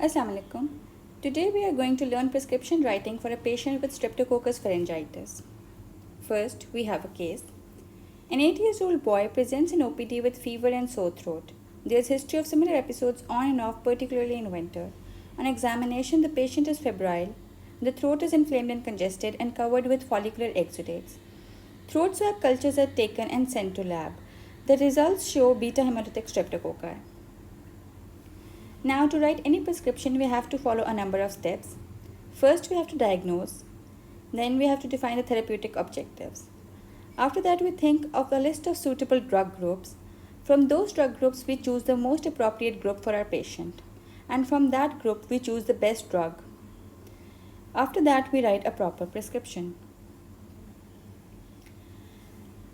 Assalamu alaikum. Today we are going to learn prescription writing for a patient with Streptococcus pharyngitis. First, we have a case. An 8-year-old boy presents in OPD with fever and sore throat. There is history of similar episodes on and off, particularly in winter. On examination, the patient is febrile. The throat is inflamed and congested and covered with follicular exudates. Throat swab cultures are taken and sent to lab. The results show beta hemolytic streptococci. Now, to write any prescription, we have to follow a number of steps. First, we have to diagnose. Then, we have to define the therapeutic objectives. After that, we think of a list of suitable drug groups. From those drug groups, we choose the most appropriate group for our patient. And from that group, we choose the best drug. After that, we write a proper prescription.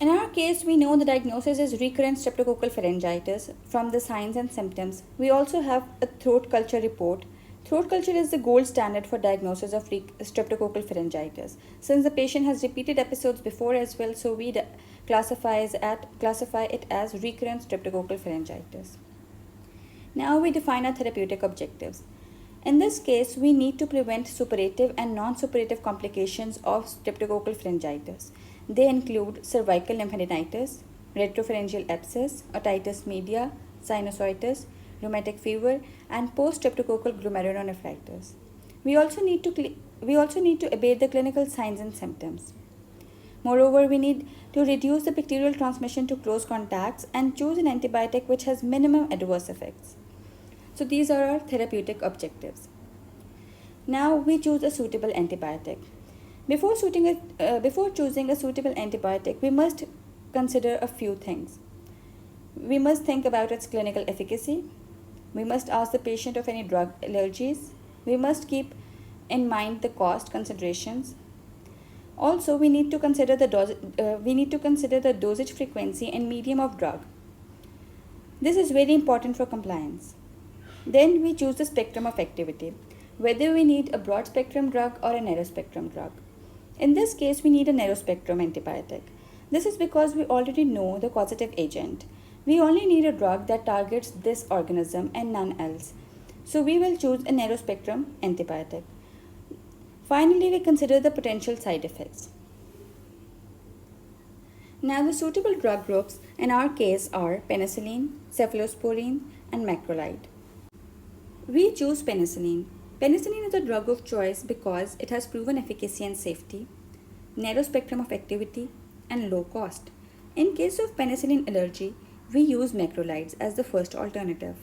In our case, we know the diagnosis is recurrent streptococcal pharyngitis from the signs and symptoms. We also have a throat culture report. Throat culture is the gold standard for diagnosis of streptococcal pharyngitis. Since the patient has repeated episodes before as well, so we classify it as recurrent streptococcal pharyngitis. Now we define our therapeutic objectives. In this case, we need to prevent suppurative and non-suppurative complications of streptococcal pharyngitis. They include cervical lymphadenitis, retropharyngeal abscess, otitis media, sinusitis, rheumatic fever, and post-streptococcal glomerulonephritis. We also need to abate the clinical signs and symptoms. Moreover, we need to reduce the bacterial transmission to close contacts and choose an antibiotic which has minimum adverse effects. So these are our therapeutic objectives. Now we choose a suitable antibiotic. Before choosing a suitable antibiotic, we must consider a few things. We must think about its clinical efficacy. We must ask the patient of any drug allergies. We must keep in mind the cost considerations. Also, we need to consider the dosage frequency and medium of drug. This is very important for compliance. Then we choose the spectrum of activity, whether we need a broad spectrum drug or a narrow spectrum drug. In this case, we need a narrow spectrum antibiotic. This is because we already know the causative agent. We only need a drug that targets this organism and none else. So we will choose a narrow spectrum antibiotic. Finally, we consider the potential side effects. Now the suitable drug groups in our case are penicillin, cephalosporin, and macrolide. We choose penicillin. Penicillin is a drug of choice because it has proven efficacy and safety, narrow spectrum of activity, and low cost. In case of penicillin allergy, we use macrolides as the first alternative.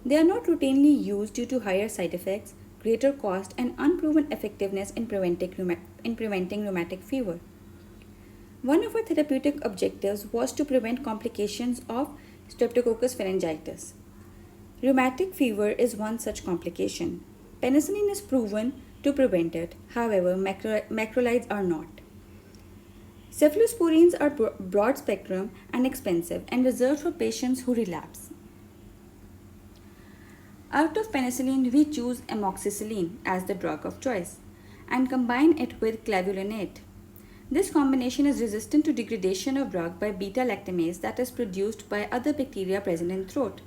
They are not routinely used due to higher side effects, greater cost, and unproven effectiveness in preventing rheumatic fever. One of our therapeutic objectives was to prevent complications of Streptococcus pharyngitis. Rheumatic fever is one such complication. Penicillin is proven to prevent it, however, macrolides are not. Cephalosporins are broad spectrum and expensive and reserved for patients who relapse. Out of penicillin, we choose amoxicillin as the drug of choice and combine it with clavulanate. This combination is resistant to degradation of drug by beta-lactamase that is produced by other bacteria present in throat.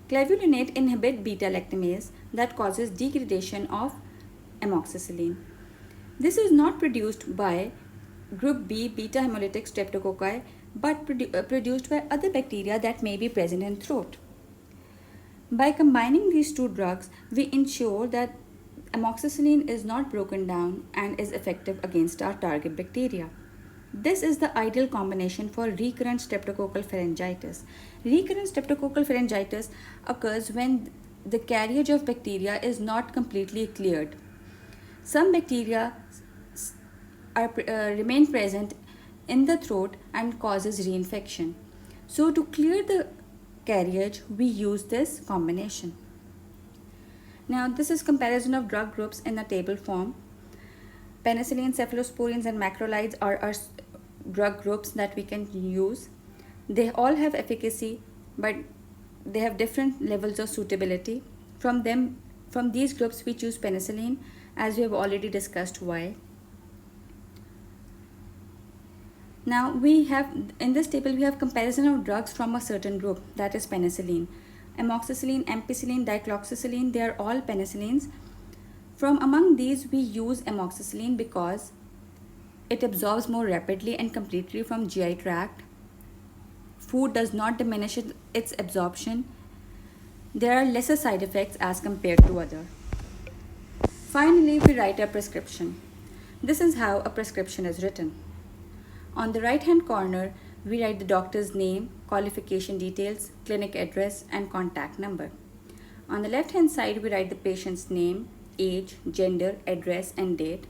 Clavulanate inhibits beta-lactamase that causes degradation of amoxicillin. This is not produced by group B beta hemolytic streptococci but produced by other bacteria that may be present in throat. By combining these two drugs, we ensure that amoxicillin is not broken down and is effective against our target bacteria. This is the ideal combination for recurrent streptococcal pharyngitis. Recurrent streptococcal pharyngitis occurs when the carriage of bacteria is not completely cleared. Some bacteria remain present in the throat and causes reinfection. So to clear the carriage, we use this combination. Now this is comparison of drug groups in the table form. Penicillin, cephalosporins, and macrolides are our drug groups that we can use. They all have efficacy, but they have different levels of suitability. From these groups, we choose penicillin, as we have already discussed why. Now in this table we have comparison of drugs from a certain group, that is penicillin. amoxicillin, ampicillin, dicloxacillin, they are all penicillins. From among these, we use amoxicillin because it absorbs more rapidly and completely from GI tract. Food does not diminish its absorption. There are lesser side effects as compared to other. Finally, we write a prescription. This is how a prescription is written. On the right hand corner, we write the doctor's name, qualification details, clinic address, and contact number. On the left hand side, we write the patient's name, age, gender, address, and date.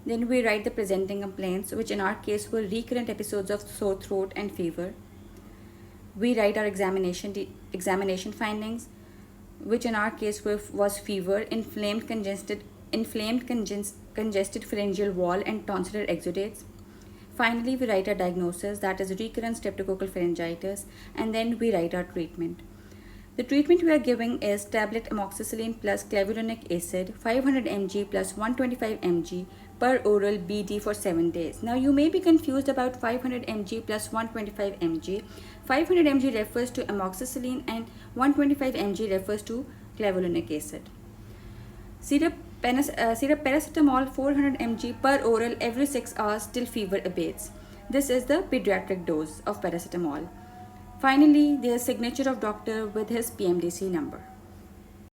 Then we write the presenting complaints, which in our case were recurrent episodes of sore throat and fever. We write our examination findings, which in our case was fever, congested pharyngeal wall, and tonsillar exudates. Finally, we write our diagnosis, that is recurrent streptococcal pharyngitis, and then we write our treatment. The treatment we are giving is tablet amoxicillin plus clavulanic acid 500 mg plus 125 mg per oral BD for 7 days. Now you may be confused about 500 mg plus 125 mg. 500 mg refers to amoxicillin and 125 mg refers to clavulanic acid. Syrup paracetamol 400 mg per oral every 6 hours till fever abates. This is the pediatric dose of paracetamol. Finally, there is signature of doctor with his PMDC number.